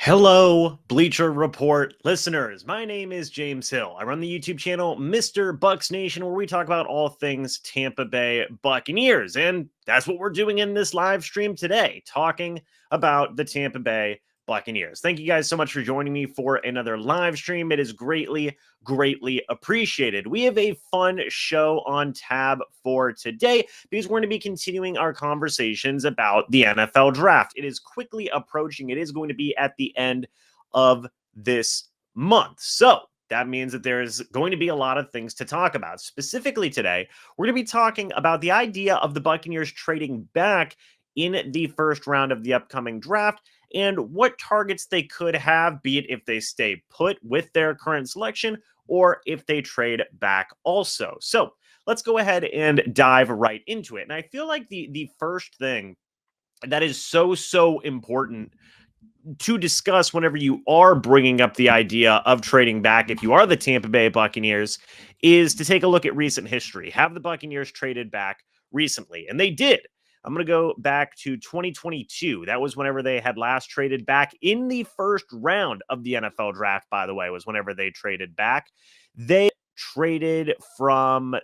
Hello, Bleacher Report listeners. My name is James Hill. I run the YouTube channel MrBucsNation, where we talk about all things Tampa Bay Buccaneers. And that's what we're doing in this live stream today, talking about the Tampa Bay Buccaneers. Thank you guys so much for joining me for another live stream. It is greatly appreciated. We have a fun show on tab for today because we're going to be continuing our conversations about the NFL draft. It is quickly approaching. It is going to be at the end of this month. So that means that there's going to be a lot of things to talk about. Specifically today, we're going to be talking about the idea of the Buccaneers trading back in the first round of the upcoming draft and what targets they could have, be it if they stay put with their current selection or if they trade back also. So let's go ahead and dive right into it. And I feel like the first thing that is so important to discuss whenever you are bringing up the idea of trading back, if you are the Tampa Bay Buccaneers, is to take a look at recent history. Have the Buccaneers traded back recently? And they did. I'm going to go back to 2022. That was whenever they had last traded back in the first round of the NFL draft, by the way, was whenever they traded back. They traded from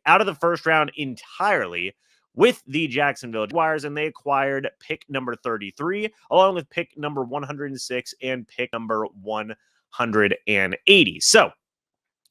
out of the first round entirely with the Jacksonville Jaguars, and they acquired pick number 33, along with pick number 106 and pick number 180. So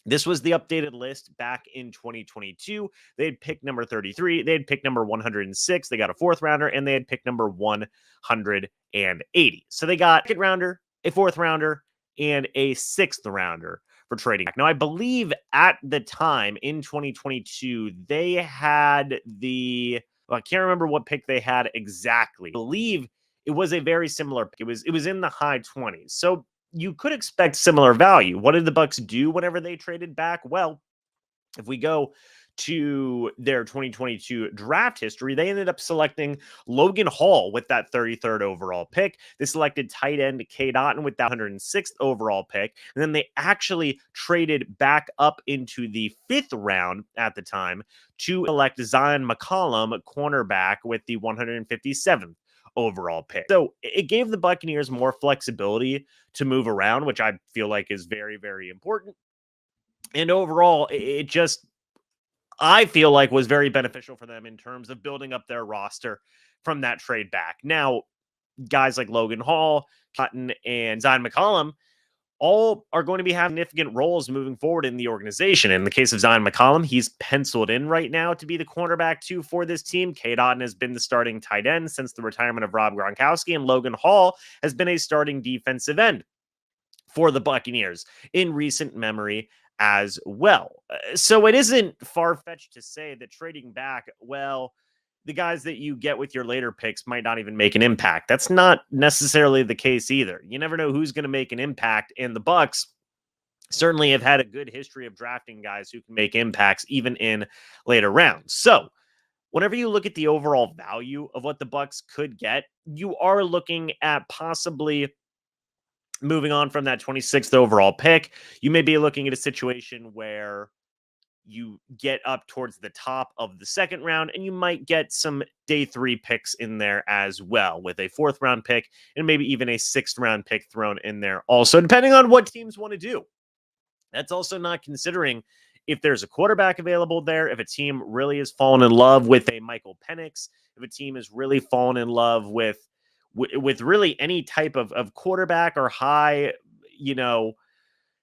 this was the updated list back in 2022. They had pick number 33. They had pick number 106. They got a fourth rounder, and they had pick number 180. So they got a second rounder, a fourth rounder, and a sixth rounder for trading back. Now, I believe at the time in 2022, they had I can't remember what pick they had exactly. I believe it was a very similar pick. It was in the high 20s. So you could expect similar value. What did the Bucs do whenever they traded back? Well, if we go to their 2022 draft history, they ended up selecting Logan Hall with that 33rd overall pick. They selected tight end Cade Otton with that 106th overall pick. And then they actually traded back up into the fifth round at the time to elect Zion McCollum, cornerback, with the 157th overall pick. So it gave the Buccaneers more flexibility to move around, which I feel like is very important. And overall, I feel like was very beneficial for them in terms of building up their roster from that trade back. Now, guys like Logan Hall, Cotton, and Zion McCollum all are going to be having significant roles moving forward in the organization. In the case of Zion McCollum, he's penciled in right now to be the cornerback two for this team. Cade Otton has been the starting tight end since the retirement of Rob Gronkowski, and Logan Hall has been a starting defensive end for the Buccaneers in recent memory as well. So it isn't far-fetched to say that trading back, well, the guys that you get with your later picks might not even make an impact. That's not necessarily the case either. You never know who's going to make an impact, and the Bucs certainly have had a good history of drafting guys who can make impacts even in later rounds. So whenever you look at the overall value of what the Bucs could get, you are looking at possibly moving on from that 26th overall pick. You may be looking at a situation where you get up towards the top of the second round, and you might get some day 3 picks in there as well, with a 4th round pick and maybe even a 6th round pick thrown in there also, depending on what teams want to do. That's also not considering if there's a quarterback available there, if a team really has fallen in love with a Michael Penix, if a team has really fallen in love with really any type of quarterback or high,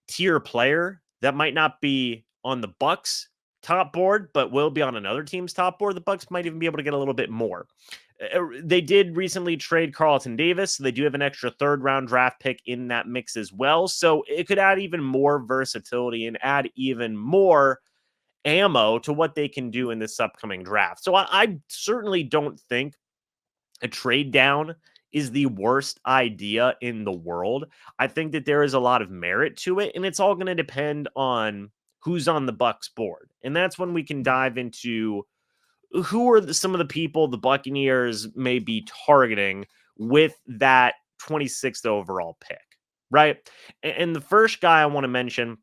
tier player that might not be on the Bucs top board, but will be on another team's top board. The Bucs might even be able to get a little bit more. They did recently trade Carlton Davis. So they do have an extra 3rd round draft pick in that mix as well. So it could add even more versatility and add even more ammo to what they can do in this upcoming draft. So I certainly don't think a trade down is the worst idea in the world. I think that there is a lot of merit to it, and it's all going to depend on who's on the Bucs board. And that's when we can dive into who are some of the people the Buccaneers may be targeting with that 26th overall pick, right? And the first guy I want to mention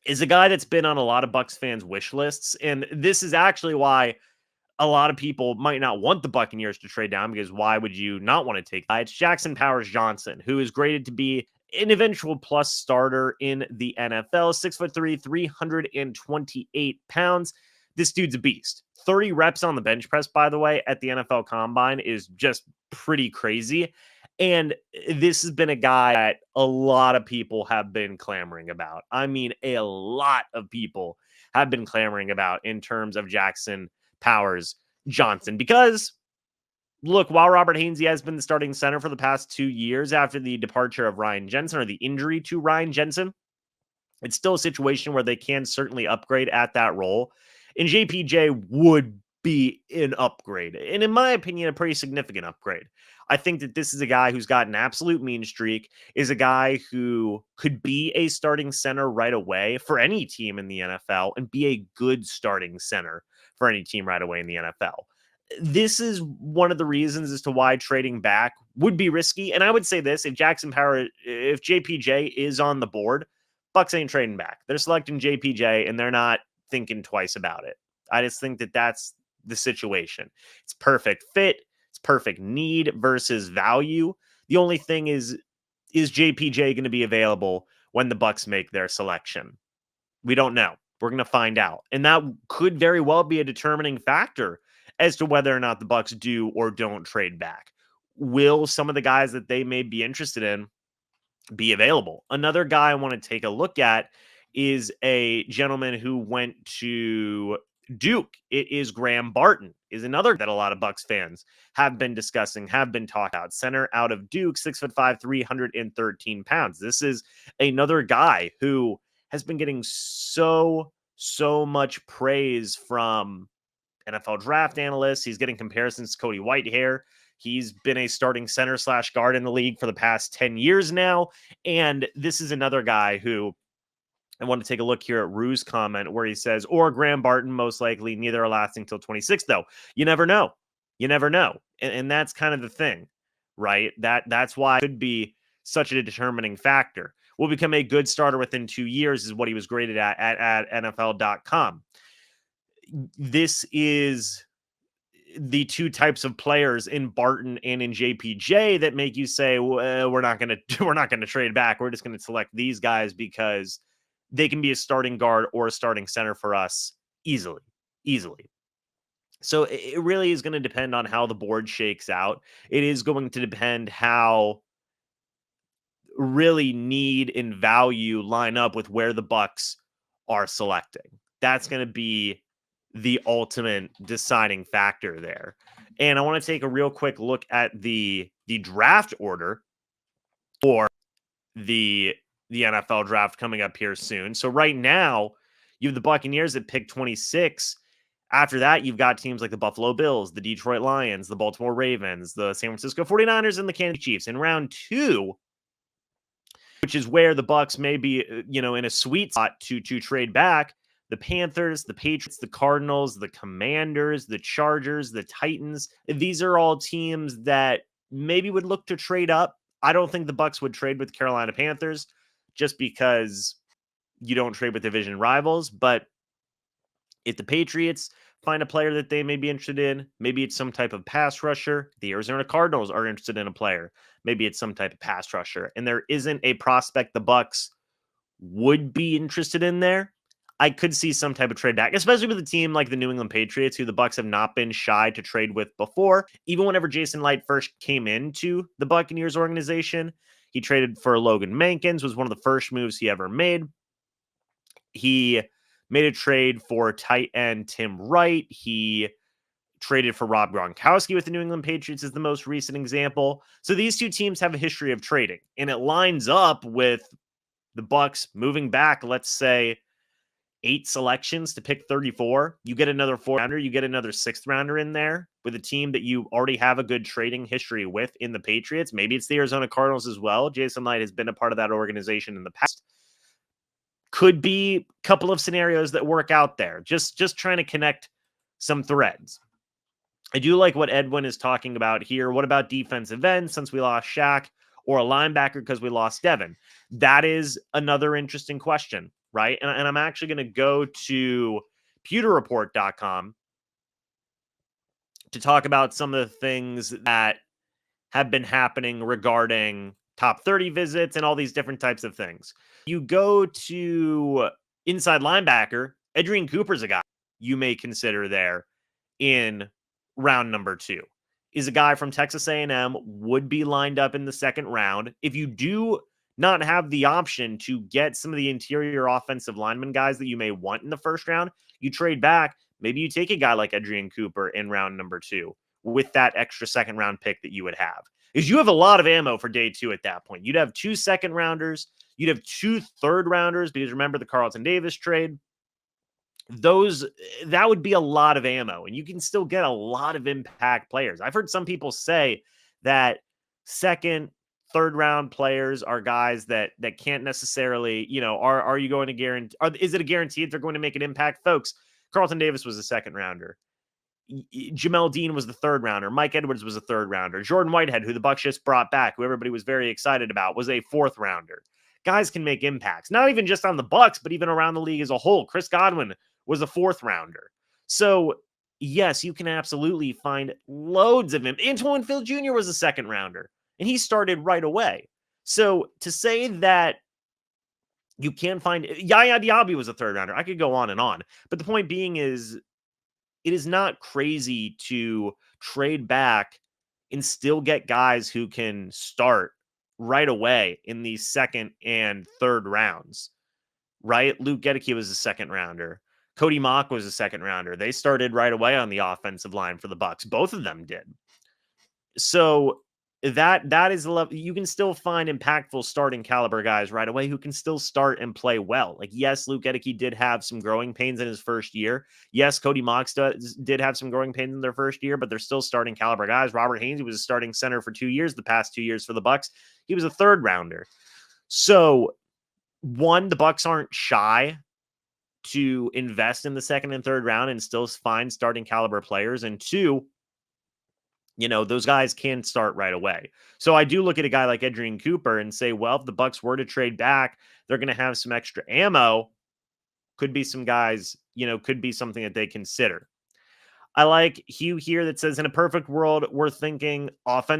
is a guy that's been on a lot of Bucs fans' wish lists, and this is actually why a lot of people might not want the Buccaneers to trade down because why would you not want to take that? It's Jackson Powers Johnson, who is graded to be an eventual plus starter in the NFL. 6'3", 328 pounds. This dude's a beast. 30 reps on the bench press, by the way, at the NFL Combine is just pretty crazy. And this has been a guy that a lot of people have been clamoring about. I mean, a lot of people have been clamoring about in terms of Jackson Powers Johnson. Because, look, while Robert Hainsey has been the starting center for the past 2 years after the departure of Ryan Jensen, or the injury to Ryan Jensen, it's still a situation where they can certainly upgrade at that role. And JPJ would be an upgrade. And in my opinion, a pretty significant upgrade. I think that this is a guy who's got an absolute mean streak, is a guy who could be a starting center right away for any team in the NFL and be a good starting center for any team right away in the NFL. This is one of the reasons as to why trading back would be risky. And I would say this, if JPJ is on the board, Bucs ain't trading back. They're selecting JPJ and they're not thinking twice about it. I just think that that's the situation. It's perfect fit. It's perfect need versus value. The only thing is JPJ going to be available when the Bucs make their selection? We don't know. We're going to find out. And that could very well be a determining factor as to whether or not the Bucs do or don't trade back. Will some of the guys that they may be interested in be available? Another guy I want to take a look at is a gentleman who went to Duke. It is Graham Barton, is another that a lot of Bucs fans have been discussing, have been talking about. Center out of Duke, 6'5", 313 pounds. This is another guy who has been getting so much praise from NFL draft analysts. He's getting comparisons to Cody Whitehair. He's been a starting center / guard in the league for the past 10 years now. And this is another guy who, I want to take a look here at Rue's comment where he says, or Graham Barton, most likely. Neither are lasting till 26, though. You never know. You never know. And that's kind of the thing, right? That's why it could be such a determining factor. Will become a good starter within 2 years is what he was graded at NFL.com. This is the two types of players in Barton and in JPJ that make you say, well, we're not going to trade back. We're just going to select these guys because they can be a starting guard or a starting center for us easily. So it really is going to depend on how the board shakes out. It is going to depend how really need and value line up with where the Bucs are selecting. That's going to be the ultimate deciding factor there. And I want to take a real quick look at the draft order for the NFL draft coming up here soon. So right now, you have the Buccaneers at pick 26. After that, you've got teams like the Buffalo Bills, the Detroit Lions, the Baltimore Ravens, the San Francisco 49ers, and the Kansas Chiefs. In round 2, which is where the Bucs may be, in a sweet spot to trade back, the Panthers, the Patriots, the Cardinals, the Commanders, the Chargers, the Titans. These are all teams that maybe would look to trade up. I don't think the Bucs would trade with Carolina Panthers just because you don't trade with division rivals. But if the Patriots find a player that they may be interested in, maybe it's some type of pass rusher. The Arizona Cardinals are interested in a player. Maybe it's some type of pass rusher. And there isn't a prospect the Bucs would be interested in there. I could see some type of trade back, especially with a team like the New England Patriots, who the Bucs have not been shy to trade with before. Even whenever Jason Light first came into the Buccaneers organization, he traded for Logan Mankins, was one of the first moves he ever made. He made a trade for tight end Tim Wright. He traded for Rob Gronkowski with the New England Patriots is the most recent example. So these two teams have a history of trading, and it lines up with the Bucs moving back, let's say, 8 selections to pick 34. You get another 4-rounder, you get another 6th-rounder in there with a team that you already have a good trading history with in the Patriots. Maybe it's the Arizona Cardinals as well. Jason Light has been a part of that organization in the past. Could be a couple of scenarios that work out there. Just trying to connect some threads. I do like what Edwin is talking about here. What about defensive ends since we lost Shaq, or a linebacker because we lost Devin? That is another interesting question, right? And I'm actually going to go to pewterreport.com to talk about some of the things that have been happening regarding top 30 visits and all these different types of things. You go to inside linebacker, Adrian Cooper's a guy you may consider there in round number 2. Is a guy from Texas A&M, would be lined up in the second round. If you do not have the option to get some of the interior offensive lineman guys that you may want in the first round, you trade back. Maybe you take a guy like Adrian Cooper in round number 2 with that extra second round pick that you would have. Because you have a lot of ammo for day 2 at that point. You'd have 2 second rounders. You'd have 2 third rounders, because remember the Carlton Davis trade. That would be a lot of ammo, and you can still get a lot of impact players. I've heard some people say that second, third round players are guys that can't necessarily, are you going to guarantee? Is it a guarantee that they're going to make an impact, folks? Carlton Davis was a second rounder. Jamel Dean was the third rounder. Mike Edwards was a third rounder. Jordan Whitehead, who the Bucs just brought back, who everybody was very excited about, was a fourth rounder. Guys can make impacts, not even just on the Bucs, but even around the league as a whole. Chris Godwin was a fourth rounder. So yes, you can absolutely find loads of him. Antoine Field Jr. was a second rounder, and he started right away. So to say that you can find Yaya Diaby was a third rounder, I could go on and on. But the point being is, it is not crazy to trade back and still get guys who can start right away in the second and third rounds, right? Luke Gedeke was a second rounder. Cody Mock was a second rounder. They started right away on the offensive line for the Bucs. Both of them did. So that is the level. You can still find impactful starting caliber guys right away who can still start and play well. Like, yes, Luke Gedeke did have some growing pains in his first year. Yes, Cody Mock did have some growing pains in their first year, but they're still starting caliber guys. Robert Haynes, he was a starting center for 2 years, the past 2 years for the Bucs. He was a third rounder. So one, the Bucs aren't shy to invest in the second and third round and still find starting caliber players. And two, those guys can start right away. So I do look at a guy like Adrian Cooper and say, well, if the Bucs were to trade back, they're going to have some extra ammo. Could be some guys, could be something that they consider. I like Hugh here that says, in a perfect world, we're thinking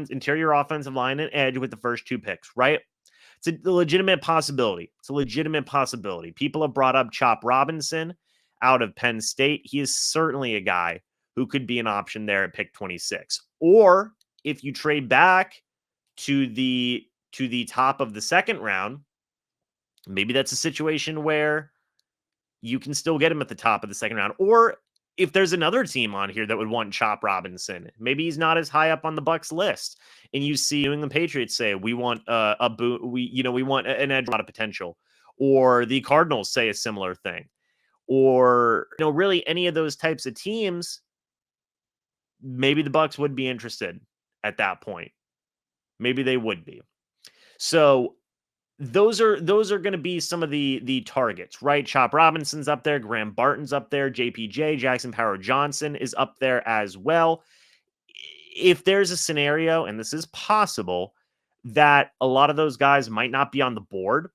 interior offensive line and edge with the first 2 picks, right? It's a legitimate possibility. People have brought up Chop Robinson out of Penn State. He is certainly a guy who could be an option there at pick 26. Or if you trade back to the top of the second round, maybe that's a situation where you can still get him at the top of the second round. Or if there's another team on here that would want Chop Robinson, maybe he's not as high up on the Bucs list, and you see New England Patriots say, we want we want an edge, a lot of potential, or the Cardinals say a similar thing, or really any of those types of teams, maybe the Bucs would be interested at that point. Maybe they would be. So those are going to be some of the targets, right? Chop Robinson's up there. Graham Barton's up there. JPJ, Jackson Power Johnson is up there as well. If there's a scenario, and this is possible, that a lot of those guys might not be on the board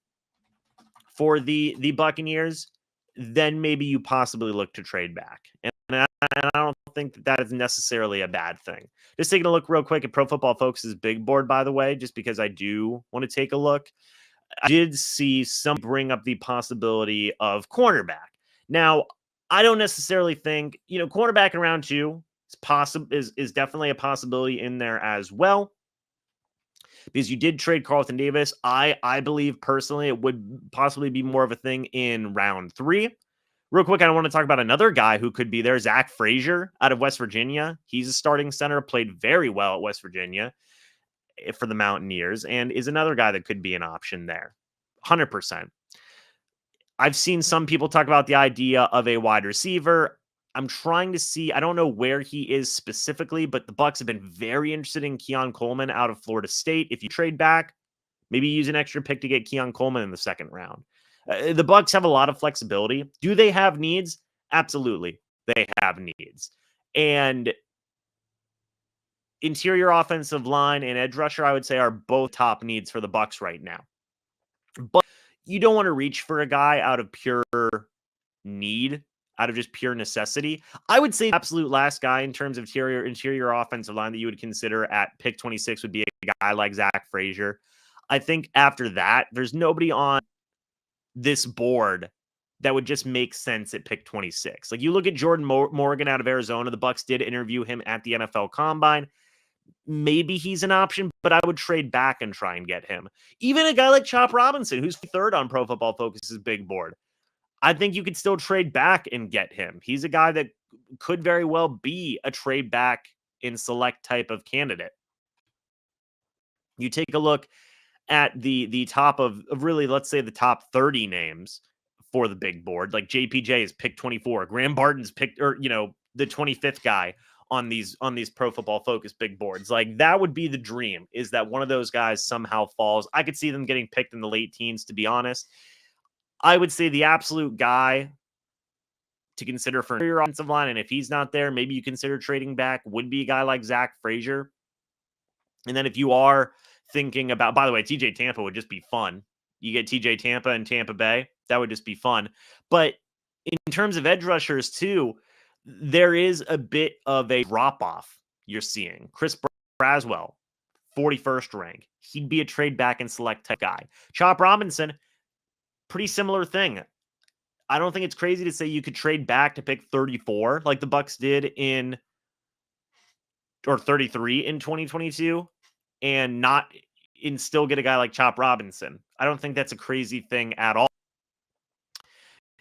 for the Buccaneers, then maybe you possibly look to trade back. And I don't think that is necessarily a bad thing. Just taking a look real quick at Pro Football Focus's big board, by the way, just because I do want to take a look. I did see some bring up the possibility of cornerback. Now, I don't necessarily think, cornerback in round 2 is definitely a possibility in there as well, because you did trade Carlton Davis. I believe personally it would possibly be more of a thing in round 3. Real quick, I want to talk about another guy who could be there, Zach Frazier out of West Virginia. He's a starting center, played very well at West Virginia for the Mountaineers, and is another guy that could be an option there. 100%. I've seen some people talk about the idea of a wide receiver. I'm trying to see, I don't know where he is specifically, but the Bucs have been very interested in Keon Coleman out of Florida State. If you trade back, maybe use an extra pick to get Keon Coleman in the second round. The Bucs have a lot of flexibility. Do they have needs? Absolutely. They have needs. And interior offensive line and edge rusher, I would say, are both top needs for the Bucs right now. But you don't want to reach for a guy out of pure need, out of just pure necessity. I would say the absolute last guy in terms of interior offensive line that you would consider at pick 26 would be a guy like Zach Frazier. I think after that, there's nobody on this board that would just make sense at pick 26. Like you look at Jordan Morgan out of Arizona, the Bucs did interview him at the NFL Combine. Maybe he's an option, but I would trade back and try and get him. Even a guy like Chop Robinson, who's third on Pro Football Focus's big board, I think you could still trade back and get him. He's a guy that could very well be a trade back in select type of candidate. You take a look at the top of really, let's say the top 30 names for the big board. Like JPJ is pick 24. Graham Barton's picked, or, the 25th guy on these Pro Football Focus big boards. Like that would be the dream, is that one of those guys somehow falls. I could see them getting picked in the late teens, to be honest. I would say the absolute guy to consider for your offensive line, and if he's not there, maybe you consider trading back, would be a guy like Zach Frazier. And then if you are thinking about, by the way, TJ Tampa would just be fun. You get TJ Tampa and Tampa Bay, that would just be fun. But in terms of edge rushers too, there is a bit of a drop-off you're seeing. Chris Braswell, 41st rank. He'd be a trade back and select type guy. Chop Robinson, pretty similar thing. I don't think it's crazy to say you could trade back to pick 34 like the Bucs did or 33 in 2022 and still get a guy like Chop Robinson. I don't think that's a crazy thing at all.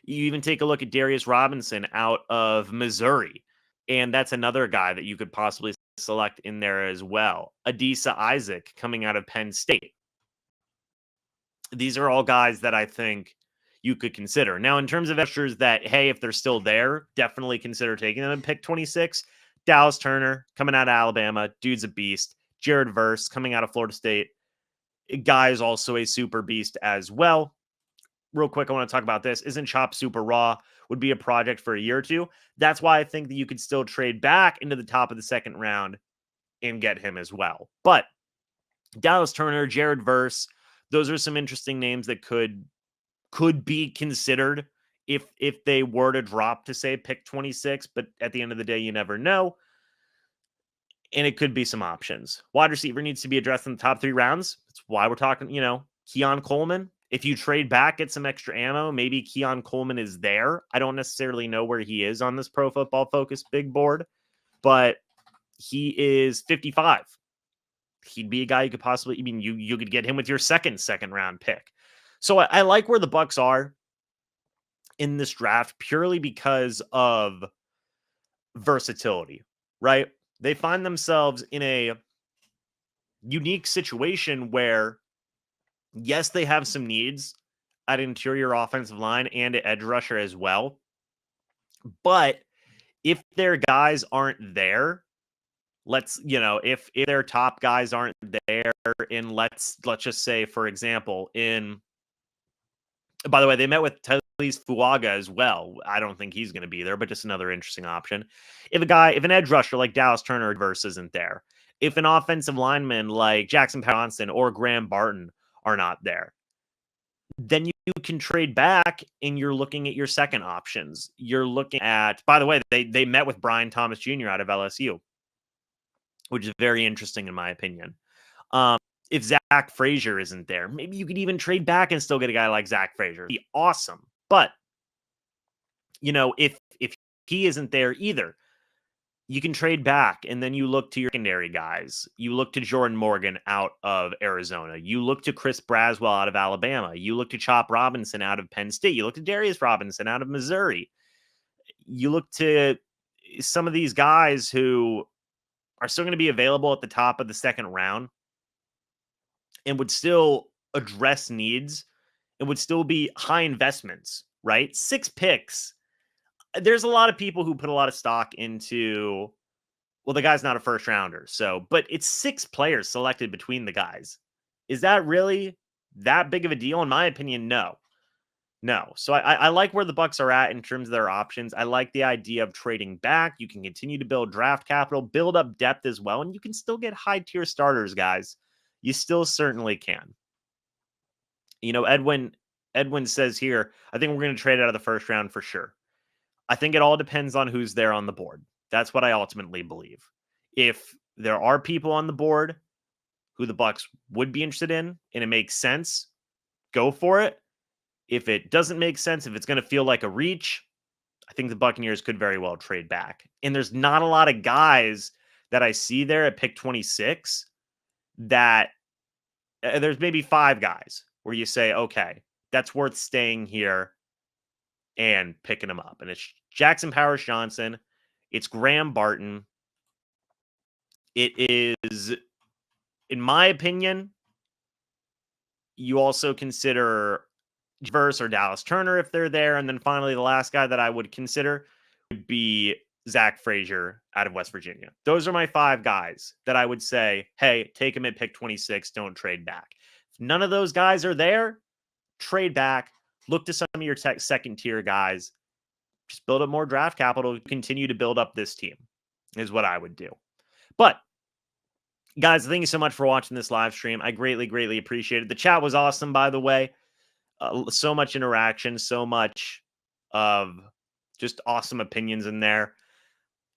You even take a look at Darius Robinson out of Missouri, and that's another guy that you could possibly select in there as well. Adisa Isaac coming out of Penn State. These are all guys that I think you could consider. Now, in terms of extras that, hey, if they're still there, definitely consider taking them in pick 26. Dallas Turner coming out of Alabama. Dude's a beast. Jared Verse coming out of Florida State. Guy is also a super beast as well. Real quick, I want to talk about this. Isn't Chop super raw? Would be a project for a year or two. That's why I think that you could still trade back into the top of the second round and get him as well. But Dallas Turner, Jared Verse, those are some interesting names that could be considered if they were to drop to, say, pick 26. But at the end of the day, you never know. And it could be some options. Wide receiver needs to be addressed in the top 3 rounds. That's why we're talking, Keon Coleman. If you trade back, get some extra ammo, maybe Keon Coleman is there. I don't necessarily know where he is on this Pro Football Focus big board, but he is 55. He'd be a guy you could possibly, you could get him with your second round pick. So I like where the Bucs are in this draft purely because of versatility, right? They find themselves in a unique situation where, yes, they have some needs at interior offensive line and at edge rusher as well. But if their guys aren't there, if their top guys aren't there, and let's just say, for example, by the way, they met with Tyrese Fuaga as well. I don't think he's going to be there, but just another interesting option. If an edge rusher like Dallas Turner verse isn't there, if an offensive lineman like Jackson Johnson or Graham Barton are not there, then you can trade back and you're looking at your second options. You're looking at, by the way, they met with Brian Thomas Jr. out of LSU, which is very interesting in my opinion. If Zach Frazier isn't there, maybe you could even trade back and still get a guy like Zach Frazier. It'd be awesome. But, if he isn't there either, you can trade back and then you look to your secondary guys. You look to Jordan Morgan out of Arizona. You look to Chris Braswell out of Alabama. You look to Chop Robinson out of Penn State. You look to Darius Robinson out of Missouri. You look to some of these guys who are still going to be available at the top of the second round and would still address needs and would still be high investments, right? 6 picks. There's a lot of people who put a lot of stock into, well, the guy's not a first rounder. But it's 6 players selected between the guys. Is that really that big of a deal? In my opinion, no. So I like where the Bucs are at in terms of their options. I like the idea of trading back. You can continue to build draft capital, build up depth as well, and you can still get high tier starters, guys. You still certainly can. Edwin says here, I think we're going to trade out of the first round for sure. I think it all depends on who's there on the board. That's what I ultimately believe. If there are people on the board who the Bucs would be interested in and it makes sense, go for it. If it doesn't make sense, if it's going to feel like a reach, I think the Buccaneers could very well trade back. And there's not a lot of guys that I see there at pick 26 that there's maybe 5 guys where you say, okay, that's worth staying here and picking them up. And it's Jackson Powers Johnson. It's Graham Barton. It is, in my opinion, you also consider Verse or Dallas Turner if they're there. And then finally, the last guy that I would consider would be Zach Frazier out of West Virginia. Those are my 5 guys that I would say, hey, take them at pick 26. Don't trade back. If none of those guys are there, trade back. Look to some of your second tier guys. Just build up more draft capital. Continue to build up this team is what I would do. But guys, thank you so much for watching this live stream. I greatly, greatly appreciate it. The chat was awesome, by the way. So much interaction, so much of just awesome opinions in there.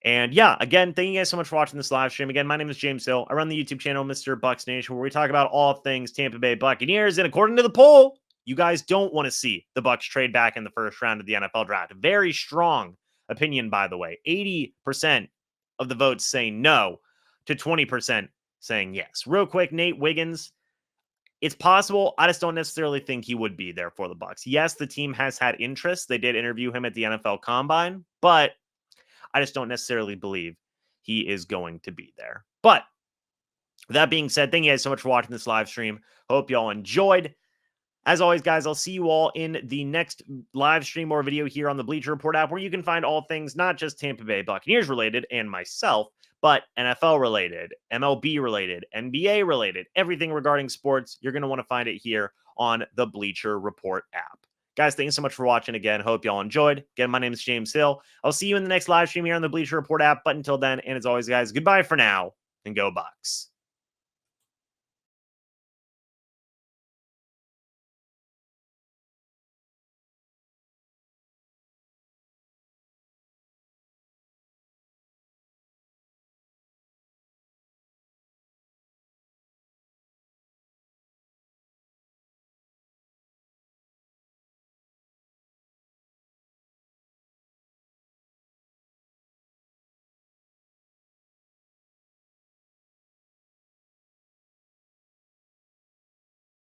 And yeah, again, thank you guys so much for watching this live stream. Again, my name is James Hill. I run the YouTube channel, MrBucsNation, where we talk about all things Tampa Bay Buccaneers. And according to the poll, you guys don't want to see the Bucs trade back in the first round of the NFL draft. Very strong opinion, by the way. 80% of the votes say no to 20% saying yes. Real quick, Nate Wiggins. It's possible. I just don't necessarily think he would be there for the Bucs. Yes, the team has had interest. They did interview him at the NFL Combine, but I just don't necessarily believe he is going to be there. But that being said, thank you guys so much for watching this live stream. Hope y'all enjoyed. As always, guys, I'll see you all in the next live stream or video here on the Bleacher Report app, where you can find all things not just Tampa Bay Buccaneers related and myself, but NFL related, MLB related, NBA related, everything regarding sports. You're going to want to find it here on the Bleacher Report app. Guys, thanks so much for watching again. Hope y'all enjoyed. Again, my name is James Hill. I'll see you in the next live stream here on the Bleacher Report app. But until then, and as always, guys, goodbye for now and go Bucs.